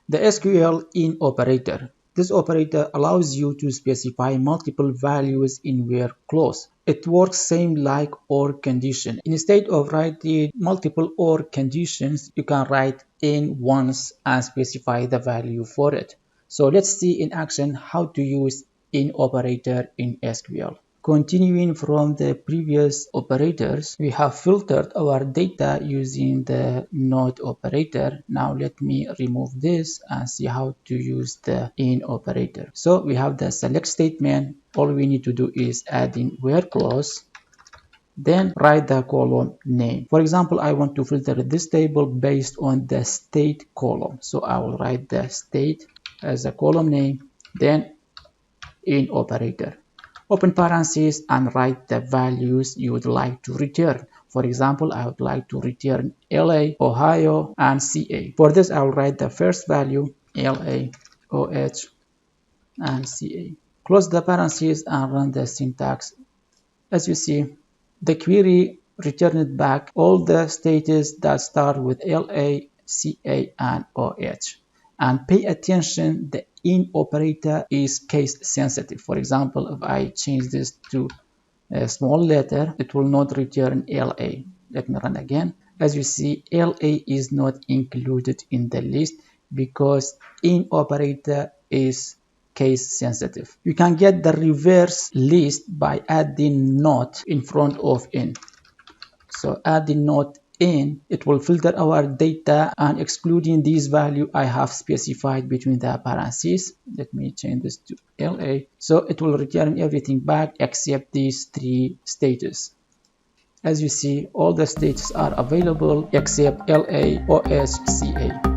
The SQL in operator. This operator allows you to specify multiple values in where clause. It works same like OR condition. Instead of writing multiple OR conditions, you can write in once and specify the value for it. So let's see in action how to use in operator in SQL. Continuing from the previous operators, we have filtered our data using the not operator. Now let me remove this and see how to use the in operator. So we have the select statement. All we need to do is add in where clause, then write the column name. For example, I want to filter this table based on the state column. So I will write the state as a column name, then in operator. Open parentheses and write the values you would like to return. For example, I would like to return LA, Ohio, and CA. For this, I will write the first value, LA, OH, and CA. Close the parentheses and run the syntax. As you see, the query returned back all the states that start with LA, CA, and OH. And pay attention, the in operator is case sensitive. For example, if I change this to a small letter, it will not return LA. Let me run again. As you see, LA is not included in the list because in operator is case sensitive. You can get the reverse list by adding not in front of in. So adding not in, it will filter our data and excluding these value I have specified between the parentheses. Let me change this to LA. So it will return everything back except these three states. As you see, all the states are available except LA, OH, CA.